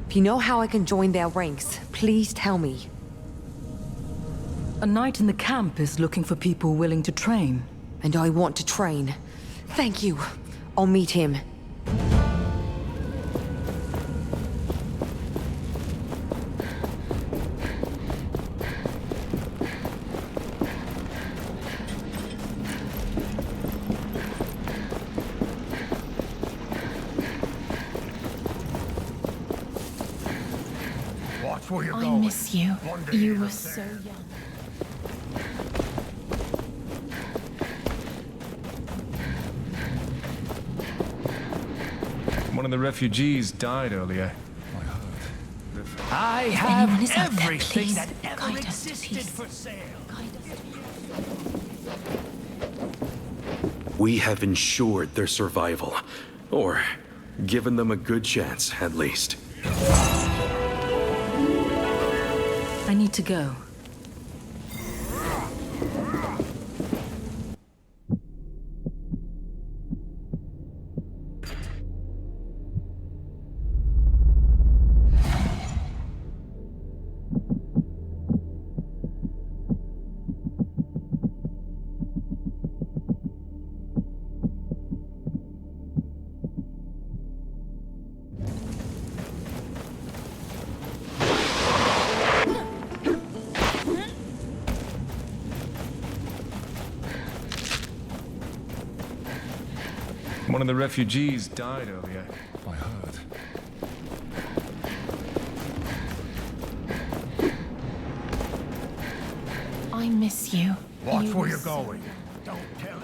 If you know how I can join their ranks, please tell me. A knight in the camp is looking for people willing to train. And I want to train. Thank you. I'll meet him. Where you're I going. miss you. You were so young. One of the refugees died earlier. I have everything that ever existed for sale. We have ensured their survival. Or given them a good chance, at least. I need to go. One of the refugees died earlier. I heard. I miss you. Watch You where were you're so- going. Don't tell it.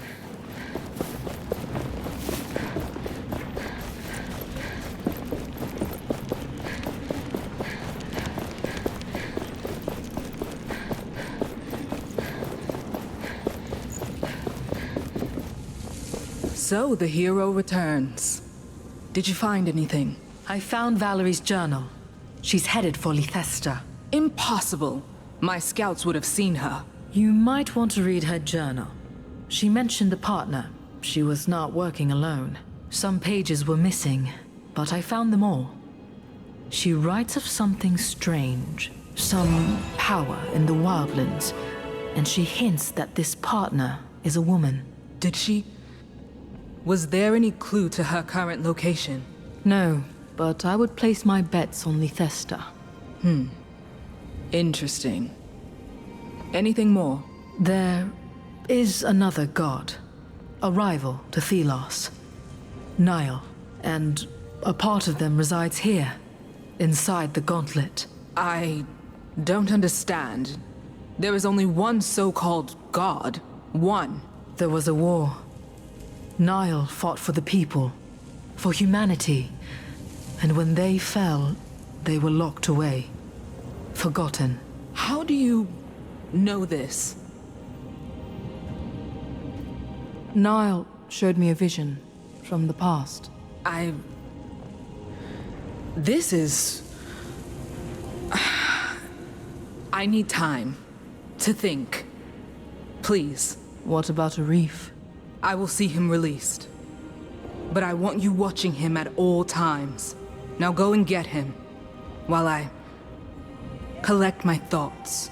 So the hero returns. Did you find anything? I found Valerie's journal. She's headed for Lethesta. Impossible. My scouts would have seen her. You might want to read her journal. She mentioned a partner. She was not working alone. Some pages were missing, but I found them all. She writes of something strange, some power in the wildlands, and she hints that this partner is a woman. Did she? Was there any clue to her current location? No, but I would place my bets on Lethesta. Interesting. Anything more? There is another god, a rival to Thelos, Nile, and a part of them resides here, inside the Gauntlet. I don't understand. There is only one so-called god. One. There was a war. Nile fought for the people, for humanity, and when they fell, they were locked away, forgotten. How do you know this? Nile showed me a vision from the past. This is... I need time to think. Please. What about a reef? I will see him released. But I want you watching him at all times. Now go and get him, while I collect my thoughts.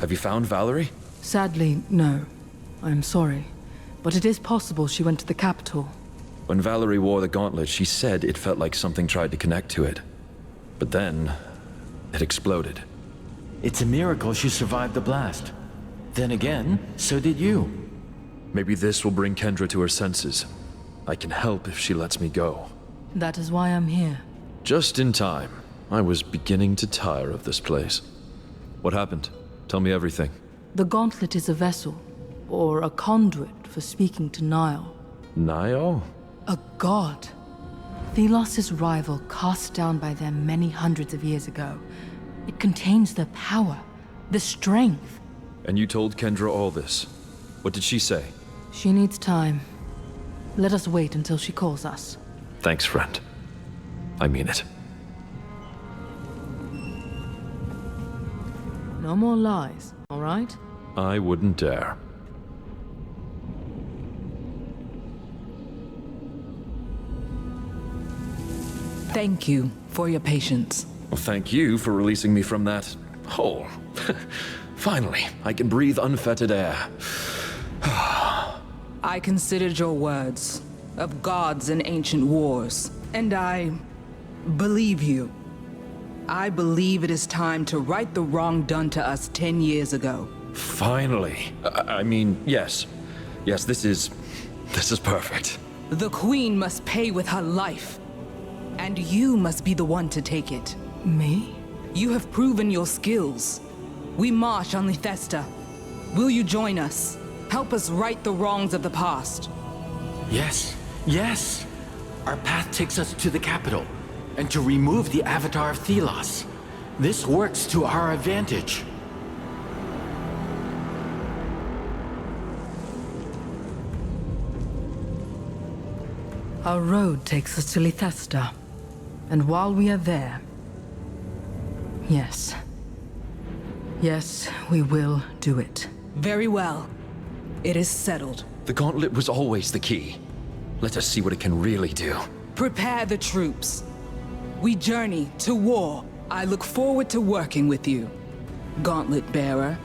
Have you found Valerie? Sadly, no. I'm sorry. But it is possible she went to the capital. When Valerie wore the gauntlet, she said it felt like something tried to connect to it. But then, it exploded. It's a miracle she survived the blast. Then again, so did you. Maybe this will bring Kendra to her senses. I can help if she lets me go. That is why I'm here. Just in time. I was beginning to tire of this place. What happened? Tell me everything. The Gauntlet is a vessel, or a conduit for speaking to Nile. Nile? A god. Thelos' rival cast down by them many hundreds of years ago. It contains the power, the strength. And you told Kendra all this. What did she say? She needs time. Let us wait until she calls us. Thanks, friend. I mean it. No more lies, all right? I wouldn't dare. Thank you for your patience. Well, thank you for releasing me from that hole. Finally, I can breathe unfettered air. I considered your words of gods and ancient wars, and I believe you. I believe it is time to right the wrong done to us 10 years ago. Finally. I mean, yes. Yes, this is perfect. The Queen must pay with her life. And you must be the one to take it. Me? You have proven your skills. We march on Lethesta. Will you join us? Help us right the wrongs of the past. Yes, yes! Our path takes us to the capital, and to remove the avatar of Thelos. This works to our advantage. Our road takes us to Lethesta. And while we are there... Yes. Yes, we will do it. Very well. It is settled. The Gauntlet was always the key. Let us see what it can really do. Prepare the troops. We journey to war. I look forward to working with you, Gauntlet Bearer.